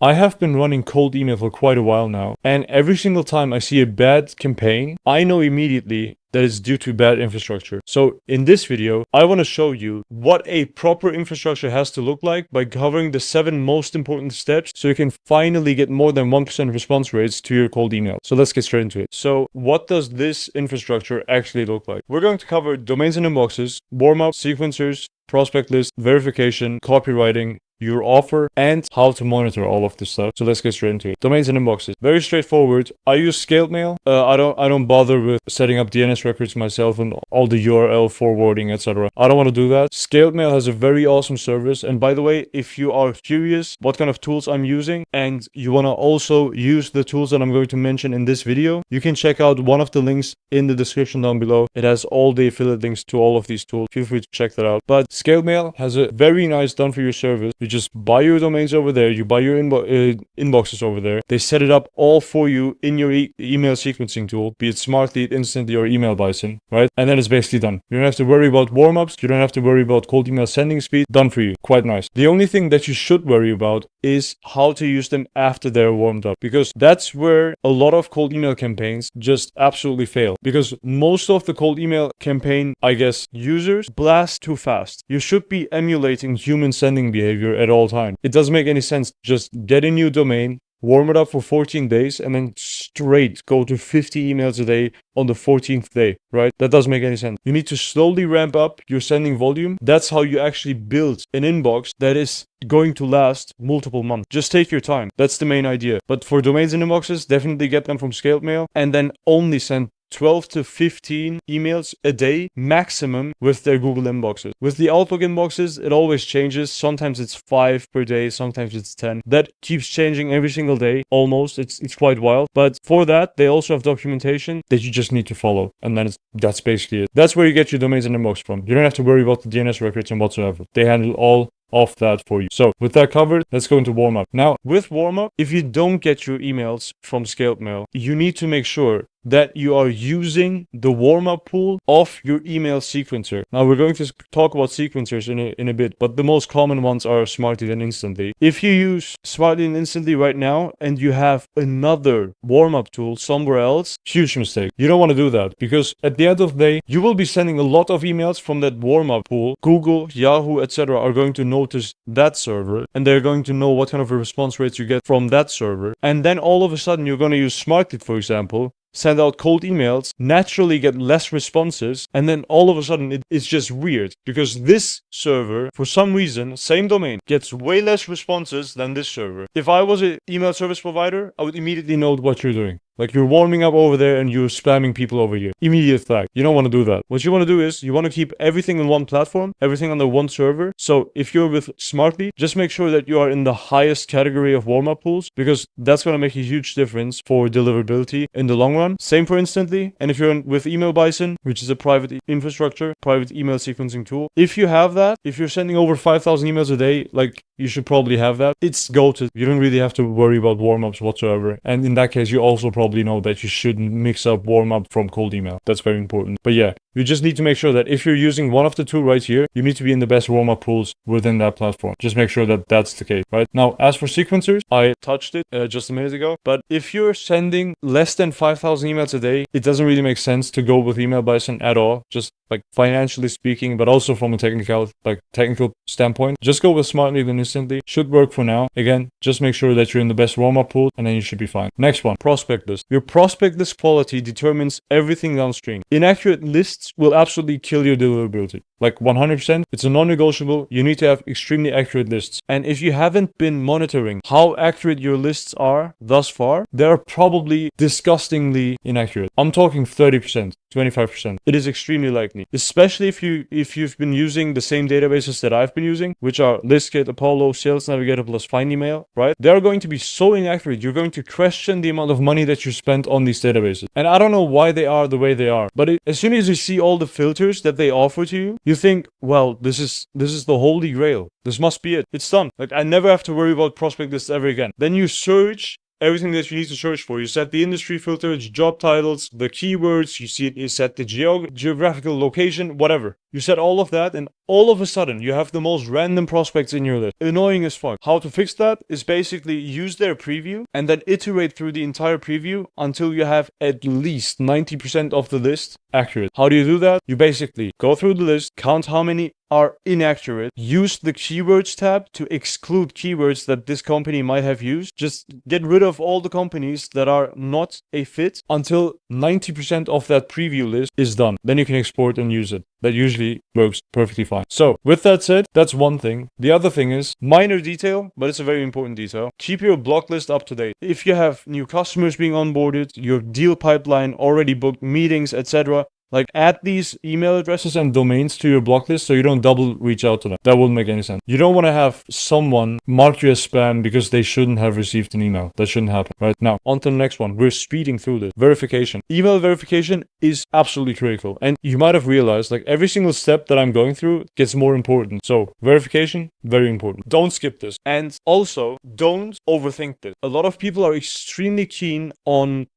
I have been running cold email for quite a while now, and every single time I see a bad campaign, I know immediately that it's due to bad infrastructure. So in this video, I want to show you what a proper infrastructure has to look like by covering the 7 most important steps so you can finally get more than 1% response rates to your cold email. So let's get straight into it. So what does this infrastructure actually look like? We're going to cover domains and inboxes, warm-up, sequencers, prospect list, verification, copywriting, your offer, and how to monitor all of this stuff. So let's get straight into it. Domains and inboxes. Very straightforward. I use scaled mail. I don't bother with setting up DNS records myself and all the URL forwarding, etc. I don't want to do that. Scaled mail has a very awesome service. And by the way, if you are curious what kind of tools I'm using and you want to also use the tools that I'm going to mention in this video, you can check out one of the links in the description down below. It has all the affiliate links to all of these tools. Feel free to check that out. But scaled mail has a very nice done for your service. You just buy your domains over there, you buy your inboxes over there. They set it up all for you in your email sequencing tool, be it Smartly, Instantly, or Email Bison, right? And then it's basically done. You don't have to worry about warm-ups, you don't have to worry about cold email sending speed. Done for you. Quite nice. The only thing that you should worry about is how to use them after they're warmed up, because that's where a lot of cold email campaigns just absolutely fail, because most of the cold email campaign, users blast too fast. You should be emulating human sending behavior at all time. It doesn't make any sense. Just get a new domain, warm it up for 14 days, and then straight go to 50 emails a day on the 14th day, right? That doesn't make any sense. You need to slowly ramp up your sending volume. That's how you actually build an inbox that is going to last multiple months. Just take your time. That's the main idea. But for domains and inboxes, definitely get them from scaled mail and then only send 12 to 15 emails a day maximum with their Google inboxes. With the Outlook inboxes, it always changes. Sometimes it's 5 per day, sometimes it's 10. That keeps changing every single day, almost. It's quite wild. But for that, they also have documentation that you just need to follow. And then that's basically it. That's where you get your domains and inbox from. You don't have to worry about the DNS records and whatsoever. They handle all of that for you. So with that covered, let's go into warm-up. Now, with warm-up, if you don't get your emails from scaled mail, you need to make sure that you are using the warm-up pool of your email sequencer. Now, we're going to talk about sequencers in a bit, but the most common ones are Smartly and Instantly. If you use Smartly and Instantly right now and you have another warm-up tool somewhere else, huge mistake. You don't want to do that, because at the end of the day, you will be sending a lot of emails from that warm-up pool. Google, Yahoo, etc. are going to notice that server, and they're going to know what kind of a response rates you get from that server. And then all of a sudden, you're going to use Smartly, for example, send out cold emails, naturally get less responses, and then all of a sudden it's just weird, because this server, for some reason, same domain, gets way less responses than this server. If I was an email service provider, I would immediately know what you're doing. Like, you're warming up over there and you're spamming people over here. Immediate flag. You don't want to do that. What you want to do is you want to keep everything in one platform, everything under one server. So if you're with Smartly, just make sure that you are in the highest category of warm-up pools, because that's going to make a huge difference for deliverability in the long run. Same for Instantly. And if you're with Email Bison, which is a private infrastructure, private email sequencing tool, if you have that, if you're sending over 5,000 emails a day, like, you should probably have that. It's go-to. You don't really have to worry about warm-ups whatsoever. And in that case, you also probably know that you shouldn't mix up warm-up from cold email. That's very important. But yeah, you just need to make sure that if you're using one of the two right here, you need to be in the best warm-up pools within that platform. Just make sure that that's the case, right? Now, as for sequencers, I touched it just a minute ago. But if you're sending less than 5,000 emails a day, it doesn't really make sense to go with Email Bison at all. Just like financially speaking, but also from a technical standpoint. Just go with Smartly and Instantly. Should work for now. Again, just make sure that you're in the best warm-up pool, and then you should be fine. Next one, prospect list. Your prospect list quality determines everything downstream. Inaccurate lists will absolutely kill your deliverability. Like 100%, it's a non-negotiable. You need to have extremely accurate lists. And if you haven't been monitoring how accurate your lists are thus far, they're probably disgustingly inaccurate. I'm talking 30%, 25%. It is extremely likely, especially if you've been using the same databases that I've been using, which are ListGate, Apollo, Sales Navigator plus Find Email, right? They're going to be so inaccurate. You're going to question the amount of money that you spent on these databases. And I don't know why they are the way they are, but as soon as you see all the filters that they offer to you, you think, well, this is the holy grail. This must be it. It's done. Like, I never have to worry about prospect lists ever again. Then you search everything that you need to search for. You set the industry filters, job titles, the keywords, you set the geographical location, whatever. You set all of that, and all of a sudden you have the most random prospects in your list. Annoying as fuck. How to fix that is basically use their preview and then iterate through the entire preview until you have at least 90% of the list accurate. How do you do that? You basically go through the list, count how many are inaccurate, use the keywords tab to exclude keywords that this company might have used. Just get rid of all the companies that are not a fit until 90% of that preview list is done. Then you can export and use it. That usually works perfectly fine. So with that said, that's one thing. The other thing is minor detail, but it's a very important detail. Keep your block list up to date. If you have new customers being onboarded, your deal pipeline already booked, meetings, etc., like add these email addresses and domains to your block list so you don't double reach out to them. That wouldn't make any sense. You don't want to have someone mark you as spam because they shouldn't have received an email. That shouldn't happen. Right now, on to the next one. We're speeding through this. Verification. Email verification is absolutely critical. And you might have realized like every single step that I'm going through gets more important. So verification, very important. Don't skip this. And also don't overthink this. A lot of people are extremely keen on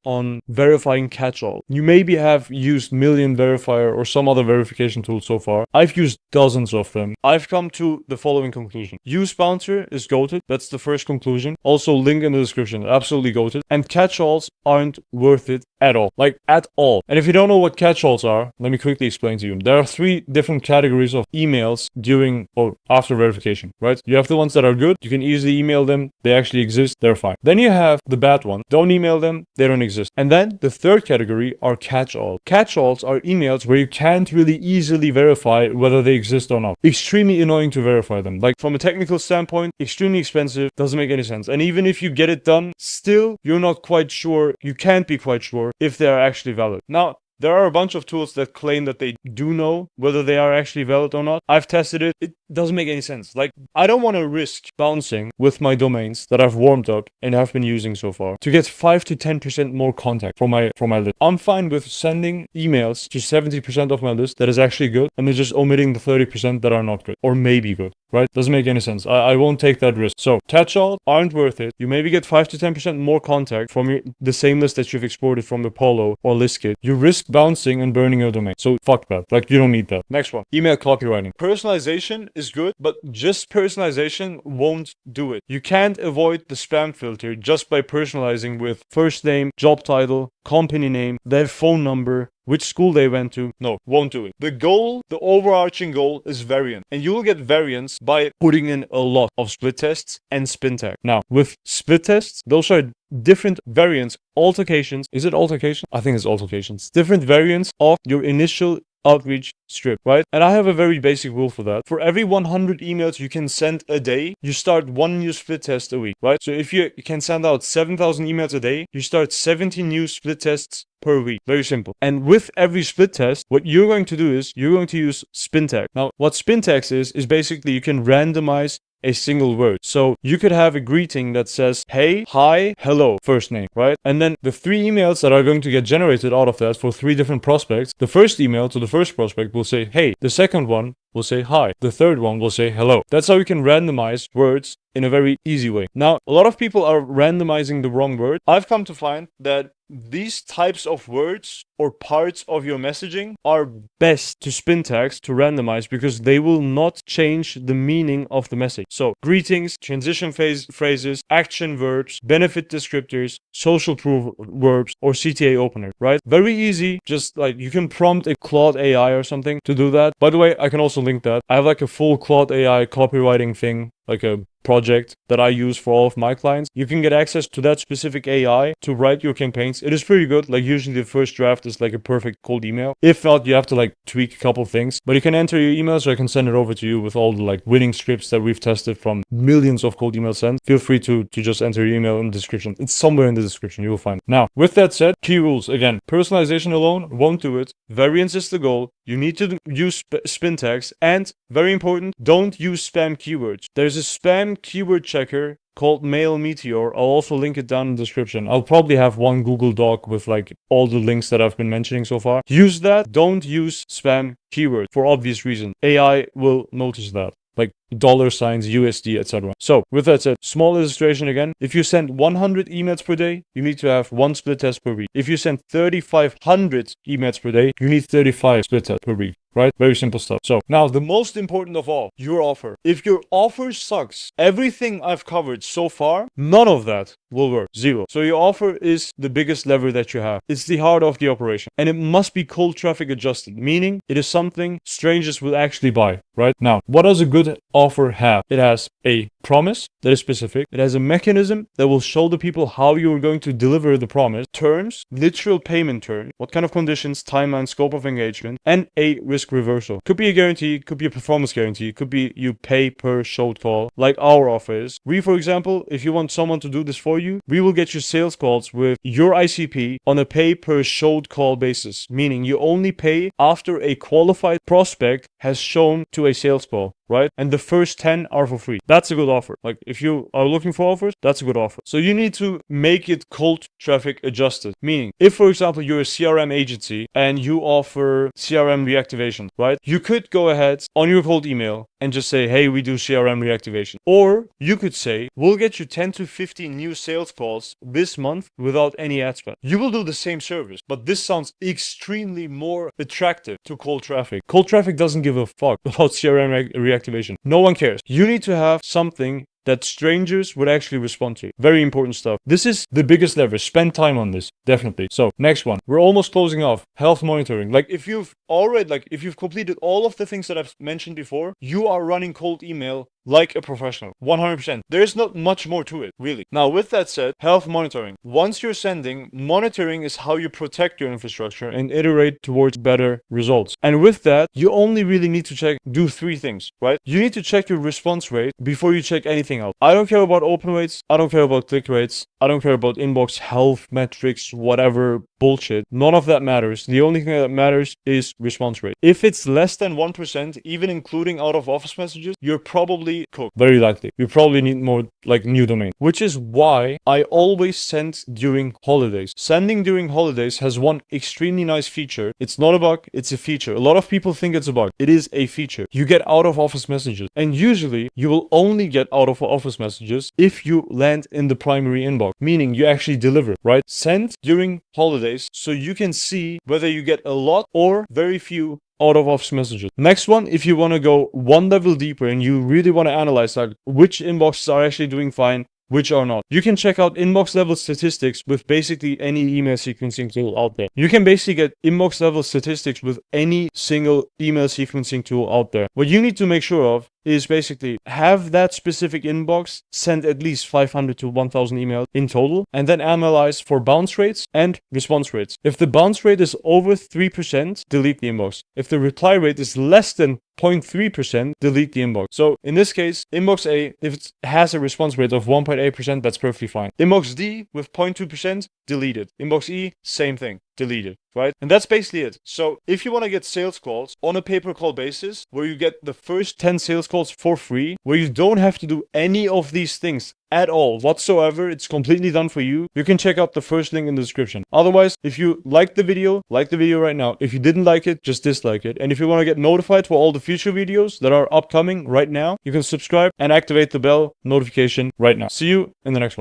verifying catch-all. You maybe have used Million Verifier or some other verification tool so far. I've used dozens of them. I've come to the following conclusion. Use Bouncer is goated. That's the first conclusion. Also link in the description. Absolutely goated. And catch-alls aren't worth it at all. Like at all. And if you don't know what catch-alls are, let me quickly explain to you. There are 3 different categories of emails during or after verification, right? You have the ones that are good. You can easily email them. They actually exist. They're fine. Then you have the bad ones. Don't email them. They don't exist. And then the third category are catch-all. Catch-alls are emails where you can't really easily verify whether they exist or not. Extremely annoying to verify them. Like from a technical standpoint, extremely expensive, doesn't make any sense. And even if you get it done, still you're not quite sure, you can't be quite sure if they are actually valid. Now, there are a bunch of tools that claim that they do know whether they are actually valid or not. I've tested it. It doesn't make any sense. Like, I don't want to risk bouncing with my domains that I've warmed up and have been using so far to get 5 to 10% more contact from my list. I'm fine with sending emails to 70% of my list that is actually good and then just omitting the 30% that are not good or maybe good, right? Doesn't make any sense. I won't take that risk. So catch-all aren't worth it. You maybe get 5 to 10% more contact from the same list that you've exported from the Polo or ListKit. You risk bouncing and burning your domain. So fuck that. Like, you don't need that. Next one. Email copywriting. Personalization is good, but just personalization won't do it. You can't avoid the spam filter just by personalizing with first name, job title, company name, their phone number, which school they went to. No, won't do it. The goal, the overarching goal is variance. And you will get variance by putting in a lot of split tests and spin tag. Now, with split tests, those are different variants, altercations. Is it altercation? I think it's altercations. Different variants of your initial outreach script, right? And I have a very basic rule for that. For every 100 emails you can send a day, you start 1 new split test a week, right? So if you can send out 7,000 emails a day, you start 70 new split tests per week. Very simple. And with every split test, what you're going to do is you're going to use spin tag. Now, what spin tags is basically you can randomize a single word. So you could have a greeting that says, hey, hi, hello, first name, right? And then the 3 emails that are going to get generated out of that for 3 different prospects, the first email to the first prospect will say, hey. The second one will say hi. The third one will say hello. That's how you can randomize words in a very easy way. Now, a lot of people are randomizing the wrong word. I've come to find that these types of words or parts of your messaging are best to spin tags to randomize because they will not change the meaning of the message. So greetings, transition phrases, action verbs, benefit descriptors, social proof verbs, or CTA opener, right? Very easy. Just like you can prompt a Claude AI or something to do that. By the way, I can also link that. I have like a full Claude AI copywriting thing, like a project that I use for all of my clients. You can get access to that specific AI to write your campaigns. It is pretty good. Like usually the first draft is like a perfect cold email. If not, you have to like tweak a couple things, but you can enter your email so I can send it over to you with all the like winning scripts that we've tested from millions of cold emails sent. Feel free to just enter your email in the description. It's somewhere in the description. You will find it. Now, with that said, key rules. Again, personalization alone won't do it. Variance is the goal. You need to use spin tags, and very important, don't use spam keywords. There's a spam keyword checker called Mail Meteor. I'll also link it down in the description. I'll probably have one Google Doc with like all the links that I've been mentioning so far. Use that. Don't use spam keywords for obvious reasons. AI will notice that. Like dollar signs, USD, etc. So with that said, small illustration again. If you send 100 emails per day, you need to have 1 split test per week. If you send 3,500 emails per day, you need 35 split tests per week. Right? Very simple stuff. So now the most important of all, your offer. If your offer sucks, everything I've covered so far, none of that will work. Zero. So your offer is the biggest lever that you have. It's the heart of the operation. And it must be cold traffic adjusted, meaning it is something strangers will actually buy. Right? Now, what does a good offer have? It has a promise that is specific. It has a mechanism that will show the people how you are going to deliver the promise. Terms, literal payment terms, what kind of conditions, timeline, scope of engagement, and a risk reversal. Could be a guarantee, could be a performance guarantee, could be you pay per showed call, like our offer is. We, for example, if you want someone to do this for you, we will get you sales calls with your ICP on a pay per showed call basis, meaning you only pay after a qualified prospect has shown to a sales call. Right? And the first 10 are for free. That's a good offer. Like if you are looking for offers, that's a good offer. So you need to make it cold traffic adjusted. Meaning, if for example, you're a CRM agency and you offer CRM reactivation, right? You could go ahead on your cold email and just say, hey, we do CRM reactivation. Or you could say, we'll get you 10 to 15 new sales calls this month without any ad spend. You will do the same service, but this sounds extremely more attractive to cold traffic. Cold traffic doesn't give a fuck about CRM reactivation. No one cares. You need to have something that strangers would actually respond to. Very important stuff. This is the biggest lever. Spend time on this. Definitely. So next one. We're almost closing off. Health monitoring. If you've completed all of the things that I've mentioned before, you are running cold email like a professional. 100%. There's not much more to it, really. Now, with that said, health monitoring. Once you're sending, monitoring is how you protect your infrastructure and iterate towards better results. And with that, you only really need to do 3 things, right? You need to check your response rate before you check anything else. I don't care about open rates. I don't care about click rates. I don't care about inbox health metrics, whatever bullshit. None of that matters. The only thing that matters is response rate. If it's less than 1%, even including out of office messages, you're probably cooked. Very likely. You probably need more new domain, which is why I always send during holidays. Sending during holidays has one extremely nice feature. It's not a bug, it's a feature. A lot of people think it's a bug. It is a feature. You get out of office messages, and usually you will only get out of office messages if you land in the primary inbox, meaning you actually deliver, right? Send during holidays so you can see whether you get a lot or very few out of office messages. Next one, if you want to go one level deeper and you really want to analyze which inboxes are actually doing fine, which are not. You can check out inbox level statistics with basically any email sequencing tool out there. You can basically get inbox level statistics with any single email sequencing tool out there. What you need to make sure of is basically have that specific inbox send at least 500 to 1000 emails in total, and then analyze for bounce rates and response rates. If the bounce rate is over 3%, delete the inbox. If the reply rate is less than 0.3%, delete the inbox. So in this case, inbox A, if it has a response rate of 1.8%, that's perfectly fine. Inbox D with 0.2%, delete it. Inbox E, same thing, delete it, right? And that's basically it. So if you want to get sales calls on a pay-per-call basis, where you get the first 10 sales calls for free, where you don't have to do any of these things at all whatsoever, it's completely done for you, you can check out the first link in the description. Otherwise, if you liked the video, like the video right now. If you didn't like it, just dislike it. And if you want to get notified for all the future videos that are upcoming right now, you can subscribe and activate the bell notification right now. See you in the next one.